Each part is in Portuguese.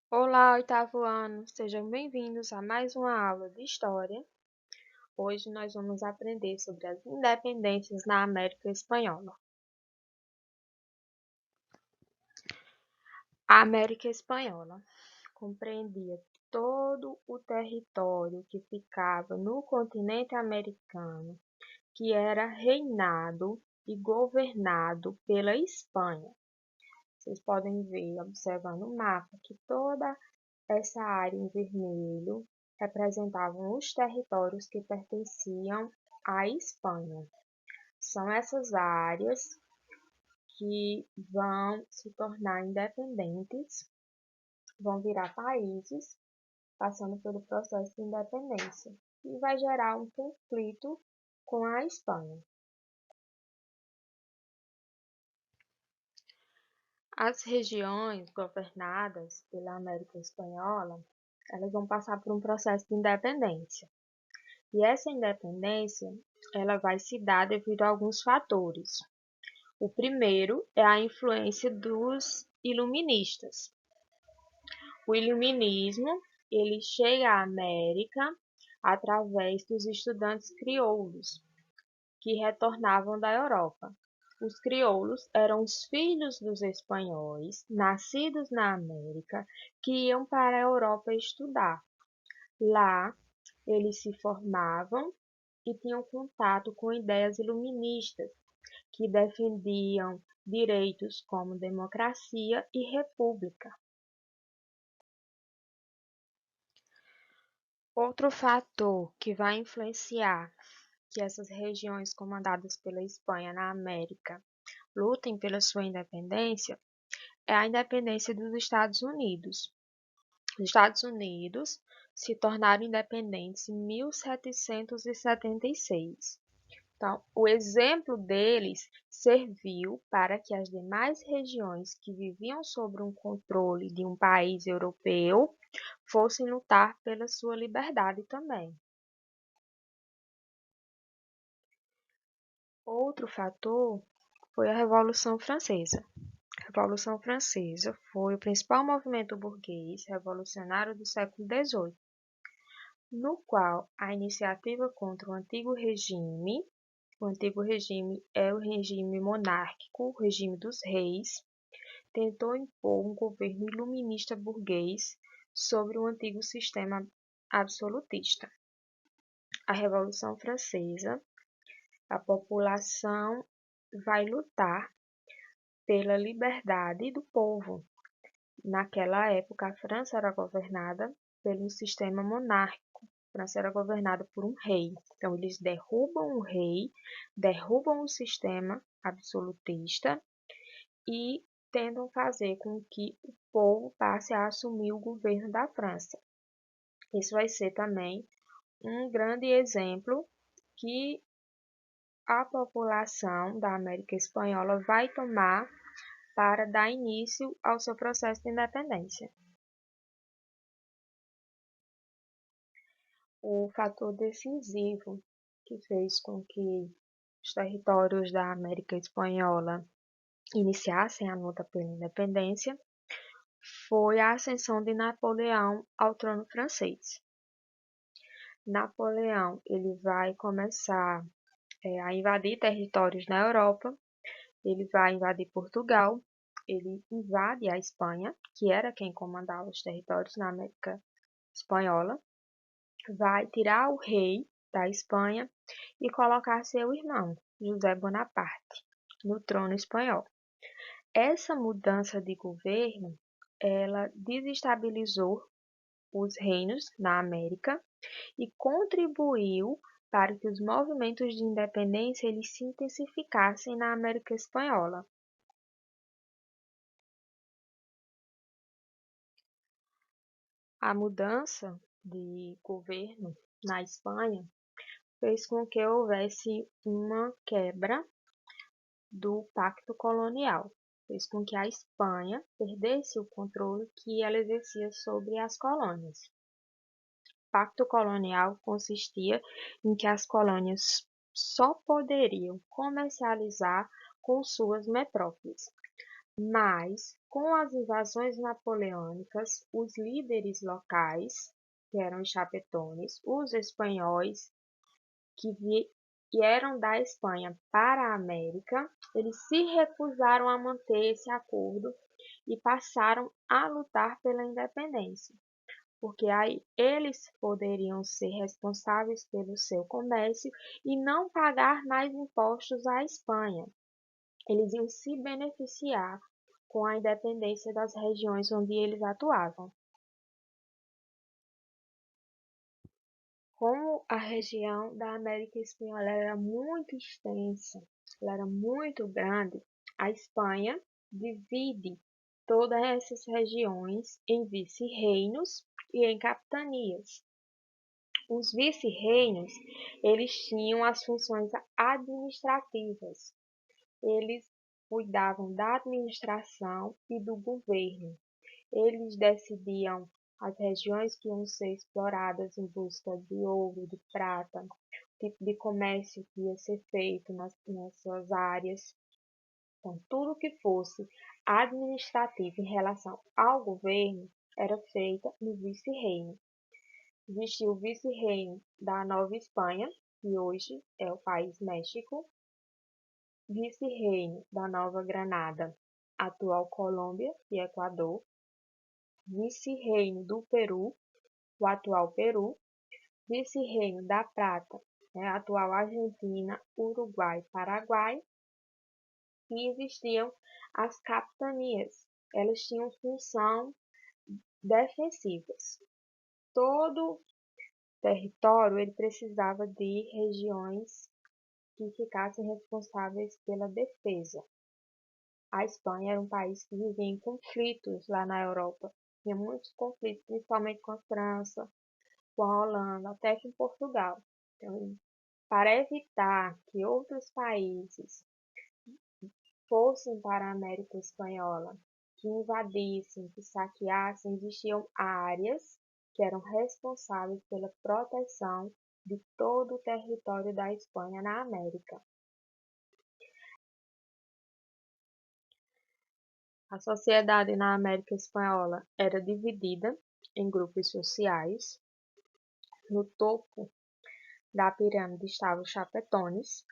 Olá, oitavo ano, sejam bem-vindos a mais uma aula de História. Hoje nós vamos aprender sobre as independências na América Espanhola. A América Espanhola compreendia todo o território que ficava no continente americano, que era reinado e governado pela Espanha. Vocês podem ver, observando o mapa, que toda essa área em vermelho representavam os territórios que pertenciam à Espanha. São essas áreas que vão se tornar independentes, vão virar países, passando pelo processo de independência, e vai gerar um conflito com a Espanha. As regiões governadas pela América Espanhola, elas vão passar por um processo de independência. E essa independência, ela vai se dar devido a alguns fatores. O primeiro é a influência dos iluministas. O iluminismo, ele chega à América através dos estudantes crioulos, que retornavam da Europa. Os crioulos eram os filhos dos espanhóis, nascidos na América, que iam para a Europa estudar. Lá, eles se formavam e tinham contato com ideias iluministas, que defendiam direitos como democracia e república. Outro fator que vai influenciar que essas regiões comandadas pela Espanha na América lutem pela sua independência é a independência dos Estados Unidos. Os Estados Unidos se tornaram independentes em 1776. Então, o exemplo deles serviu para que as demais regiões que viviam sob um controle de um país europeu fossem lutar pela sua liberdade também. Outro fator foi a Revolução Francesa. A Revolução Francesa foi o principal movimento burguês revolucionário do século XVIII, no qual a iniciativa contra o antigo regime é o regime monárquico, o regime dos reis, tentou impor um governo iluminista burguês sobre o antigo sistema absolutista. A Revolução Francesa, a população vai lutar pela liberdade do povo. Naquela época, a França era governada pelo sistema monárquico. A França era governada por um rei. Então, eles derrubam o rei, derrubam o sistema absolutista e tentam fazer com que o povo passe a assumir o governo da França. Isso vai ser também um grande exemplo que a população da América Espanhola vai tomar para dar início ao seu processo de independência. O fator decisivo que fez com que os territórios da América Espanhola iniciassem a luta pela independência foi a ascensão de Napoleão ao trono francês. Napoleão ele vai começar a invadir territórios na Europa, ele vai invadir Portugal, ele invade a Espanha, que era quem comandava os territórios na América Espanhola, vai tirar o rei da Espanha e colocar seu irmão, José Bonaparte, no trono espanhol. Essa mudança de governo, ela desestabilizou os reinos na América e contribuiu para que os movimentos de independência eles se intensificassem na América Espanhola. A mudança de governo na Espanha fez com que houvesse uma quebra do pacto colonial, fez com que a Espanha perdesse o controle que ela exercia sobre as colônias. O pacto colonial consistia em que as colônias só poderiam comercializar com suas metrópoles. Mas, com as invasões napoleônicas, os líderes locais, que eram os chapetones, os espanhóis que vieram da Espanha para a América, eles se recusaram a manter esse acordo e passaram a lutar pela independência, porque aí eles poderiam ser responsáveis pelo seu comércio e não pagar mais impostos à Espanha. Eles iam se beneficiar com a independência das regiões onde eles atuavam. Como a região da América Espanhola era muito extensa, ela era muito grande, a Espanha divide todas essas regiões em vice-reinos e em capitanias. Os vice-reinos, eles tinham as funções administrativas. Eles cuidavam da administração e do governo. Eles decidiam as regiões que iam ser exploradas em busca de ouro, de prata, o tipo de comércio que ia ser feito nessas áreas. Então, tudo que fosse administrativo em relação ao governo era feito no vice-reino. Existia o vice-reino da Nova Espanha, que hoje é o país México, vice-reino da Nova Granada, atual Colômbia e Equador, vice-reino do Peru, o atual Peru, vice-reino da Prata, atual Argentina, Uruguai, Paraguai, e existiam as capitanias. Elas tinham função defensivas. Todo território ele precisava de regiões que ficassem responsáveis pela defesa. A Espanha era um país que vivia em conflitos lá na Europa. Tinha muitos conflitos, principalmente com a França, com a Holanda, até com Portugal. Então, para evitar que outros países fossem para a América Espanhola, que invadissem, que saqueassem, existiam áreas que eram responsáveis pela proteção de todo o território da Espanha na América. A sociedade na América Espanhola era dividida em grupos sociais. No topo da pirâmide estavam os chapetones,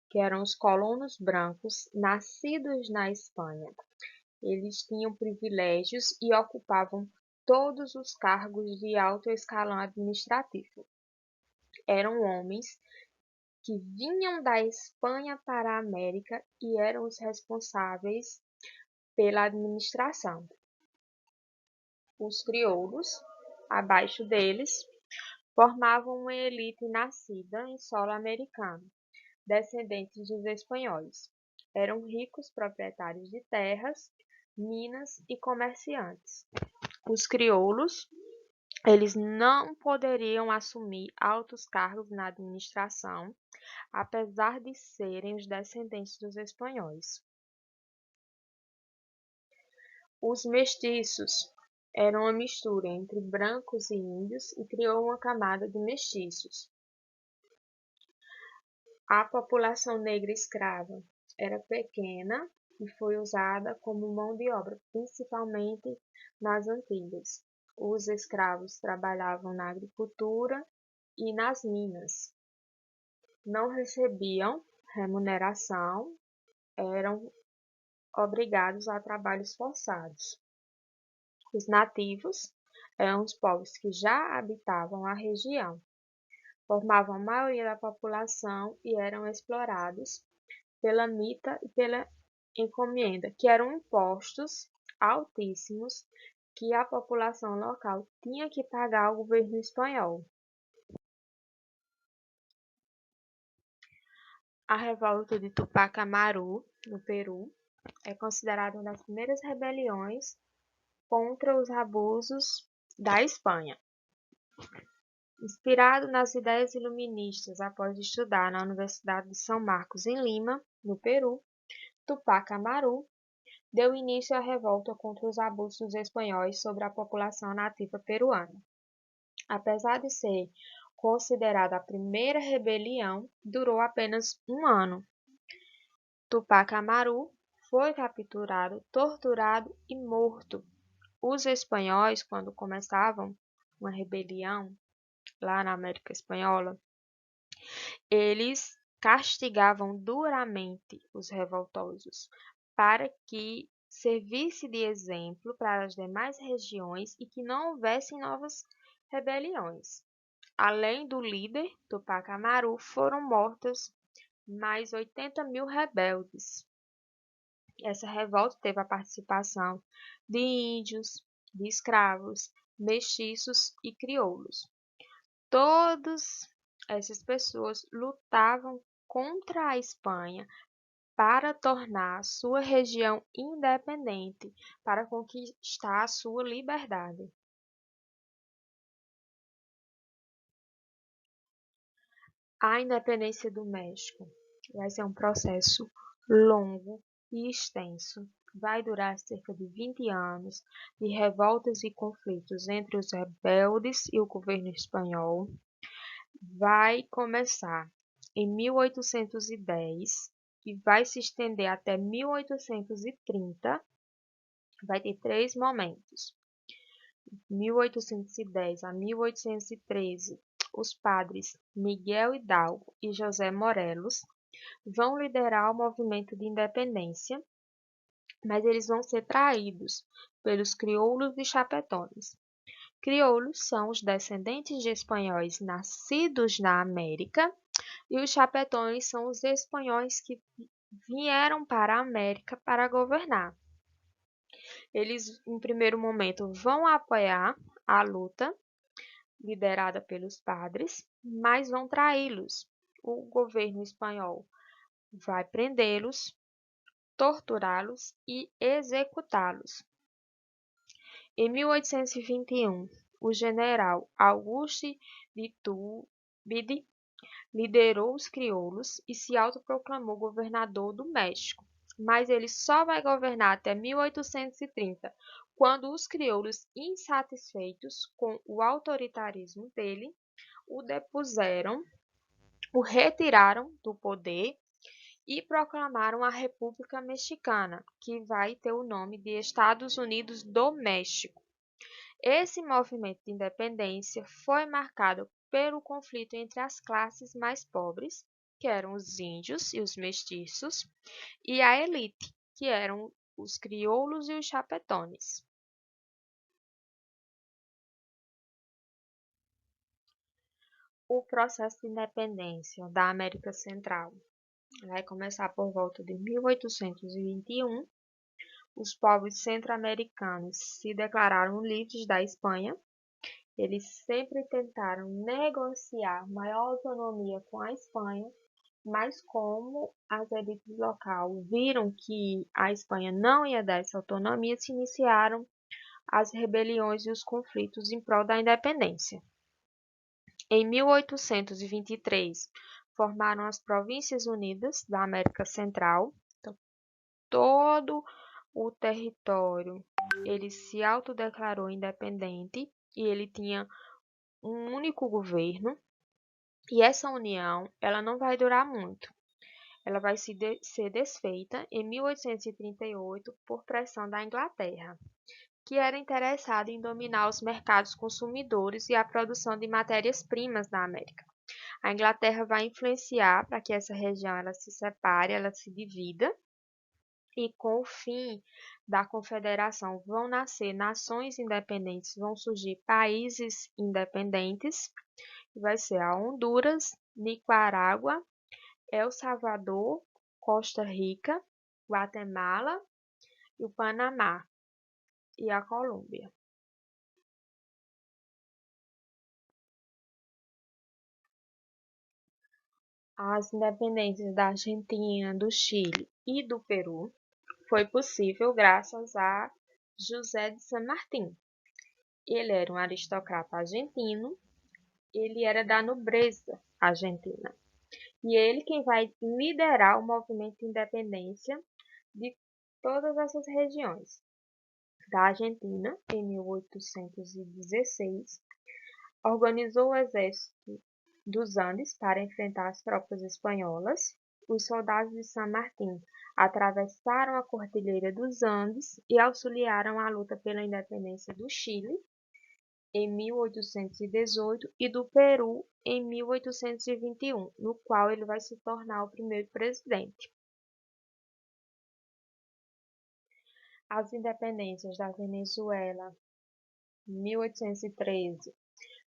que eram os colonos brancos nascidos na Espanha. Eles tinham privilégios e ocupavam todos os cargos de alto escalão administrativo. Eram homens que vinham da Espanha para a América e eram os responsáveis pela administração. Os crioulos, abaixo deles, formavam uma elite nascida em solo americano, descendentes dos espanhóis. Eram ricos proprietários de terras, minas e comerciantes. Os crioulos, eles não poderiam assumir altos cargos na administração, apesar de serem os descendentes dos espanhóis. Os mestiços eram uma mistura entre brancos e índios e criou uma camada de mestiços. A população negra escrava era pequena e foi usada como mão de obra, principalmente nas Antilhas. Os escravos trabalhavam na agricultura e nas minas. Não recebiam remuneração, eram obrigados a trabalhos forçados. Os nativos eram os povos que já habitavam a região, formavam a maioria da população e eram explorados pela mita e pela encomenda, que eram impostos altíssimos que a população local tinha que pagar ao governo espanhol. A revolta de Tupac Amaru, no Peru, é considerada uma das primeiras rebeliões contra os abusos da Espanha. Inspirado nas ideias iluministas após estudar na Universidade de São Marcos, em Lima, no Peru, Tupac Amaru deu início à revolta contra os abusos dos espanhóis sobre a população nativa peruana. Apesar de ser considerada a primeira rebelião, durou apenas um ano. Tupac Amaru foi capturado, torturado e morto. Os espanhóis, quando começavam uma rebelião lá na América Espanhola, eles castigavam duramente os revoltosos para que servisse de exemplo para as demais regiões e que não houvessem novas rebeliões. Além do líder, Tupac Amaru, foram mortos mais 80.000 rebeldes. Essa revolta teve a participação de índios, de escravos, mestiços e crioulos. Todas essas pessoas lutavam contra a Espanha para tornar sua região independente, para conquistar a sua liberdade. A independência do México vai ser um processo longo e extenso. Vai durar cerca de 20 anos de revoltas e conflitos entre os rebeldes e o governo espanhol. Vai começar em 1810 e vai se estender até 1830. Vai ter 3 momentos. 1810 a 1813, os padres Miguel Hidalgo e José Morelos vão liderar o movimento de independência, mas eles vão ser traídos pelos crioulos e chapetones. Crioulos são os descendentes de espanhóis nascidos na América e os chapetones são os espanhóis que vieram para a América para governar. Eles, em primeiro momento, vão apoiar a luta liderada pelos padres, mas vão traí-los. O governo espanhol vai prendê-los, torturá-los e executá-los. Em 1821, o general Auguste de Iturbide liderou os crioulos e se autoproclamou governador do México. Mas ele só vai governar até 1830, quando os crioulos, insatisfeitos com o autoritarismo dele, o depuseram, o retiraram do poder e proclamaram a República Mexicana, que vai ter o nome de Estados Unidos do México. Esse movimento de independência foi marcado pelo conflito entre as classes mais pobres, que eram os índios e os mestiços, e a elite, que eram os crioulos e os chapetones. O processo de independência da América Central vai começar por volta de 1821. Os povos centro-americanos se declararam livres da Espanha. Eles sempre tentaram negociar maior autonomia com a Espanha, mas como as elites locais viram que a Espanha não ia dar essa autonomia, se iniciaram as rebeliões e os conflitos em prol da independência. Em 1823, formaram as Províncias Unidas da América Central. Então, todo o território ele se autodeclarou independente e ele tinha um único governo. E essa união ela não vai durar muito. Ela vai ser desfeita em 1838 por pressão da Inglaterra, que era interessada em dominar os mercados consumidores e a produção de matérias-primas na América. A Inglaterra vai influenciar para que essa região ela se separe, ela se divida, e com o fim da confederação vão nascer nações independentes, vão surgir países independentes, que vai ser a Honduras, Nicarágua, El Salvador, Costa Rica, Guatemala, o Panamá e a Colômbia. As independências da Argentina, do Chile e do Peru foi possível graças a José de San Martín. Ele era um aristocrata argentino, ele era da nobreza argentina. E ele quem vai liderar o movimento de independência de todas essas regiões. Da Argentina, em 1816, organizou o exército dos Andes para enfrentar as tropas espanholas os soldados de San Martín atravessaram a Cordilheira dos Andes e auxiliaram a luta pela independência do Chile em 1818 e do Peru em 1821, no qual ele vai se tornar o primeiro presidente. As independências da Venezuela em 1813,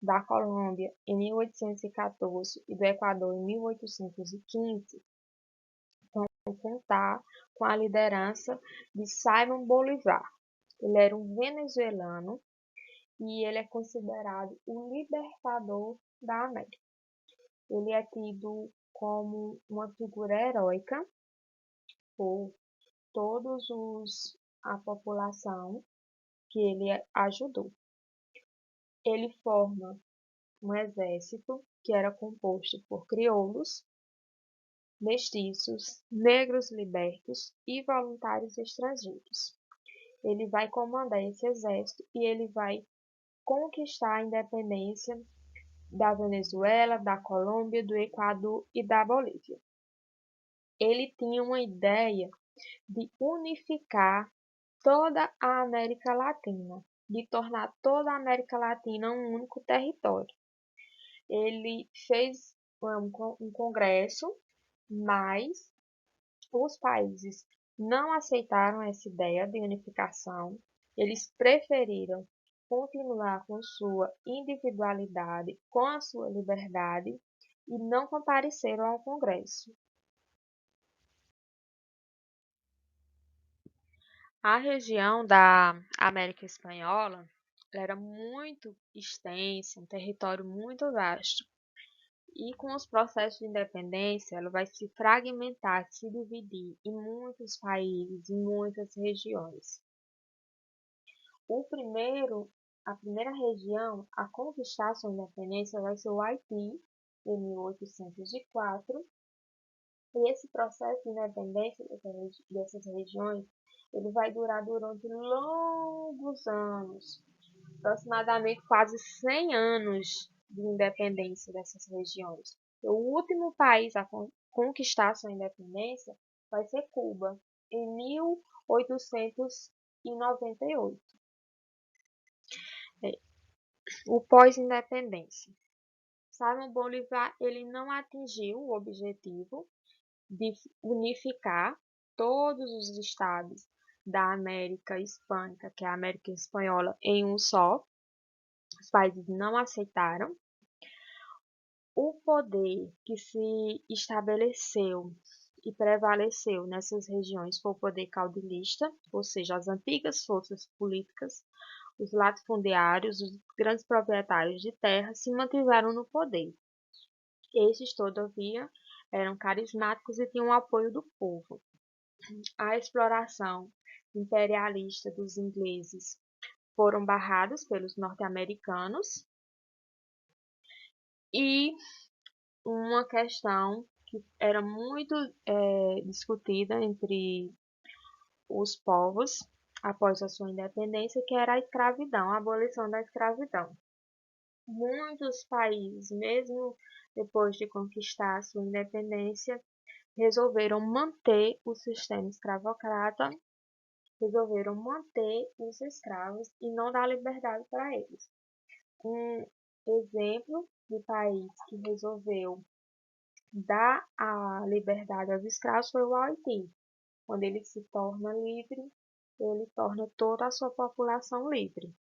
da Colômbia em 1814 e do Equador em 1815 vão contar com a liderança de Simón Bolívar. Ele era um venezuelano e ele é considerado o libertador da América. Ele é tido como uma figura heróica por a população que ele ajudou. Ele forma um exército que era composto por crioulos, mestiços, negros libertos e voluntários estrangeiros. Ele vai comandar esse exército e ele vai conquistar a independência da Venezuela, da Colômbia, do Equador e da Bolívia. Ele tinha uma ideia de unificar toda a América Latina, de tornar toda a América Latina um único território. Ele fez um congresso, mas os países não aceitaram essa ideia de unificação. Eles preferiram continuar com sua individualidade, com a sua liberdade e não compareceram ao Congresso. A região da América Espanhola era muito extensa, um território muito vasto. E com os processos de independência, ela vai se fragmentar, se dividir em muitos países, em muitas regiões. A primeira região a conquistar sua independência vai ser o Haiti, em 1804. E esse processo de independência dessas regiões, ele vai durar durante longos anos, aproximadamente quase 100 anos de independência dessas regiões. O último país a conquistar sua independência vai ser Cuba, em 1898. O pós-independência. Simón Bolívar ele não atingiu o objetivo de unificar todos os estados da América Hispânica, que é a América Espanhola, em um só. Os países não aceitaram. O poder que se estabeleceu e prevaleceu nessas regiões foi o poder caudilista, ou seja, as antigas forças políticas, os latifundiários, os grandes proprietários de terra se mantiveram no poder. Estes, todavia, eram carismáticos e tinham o apoio do povo. A exploração imperialista dos ingleses foram barrados pelos norte-americanos e uma questão que era muito discutida entre os povos após a sua independência, que era a escravidão, a abolição da escravidão. Muitos países, mesmo depois de conquistar a sua independência, resolveram manter o sistema escravocrata, resolveram manter os escravos e não dar liberdade para eles. Um exemplo de país que resolveu dar a liberdade aos escravos foi o Haiti. Quando ele se torna livre, ele torna toda a sua população livre.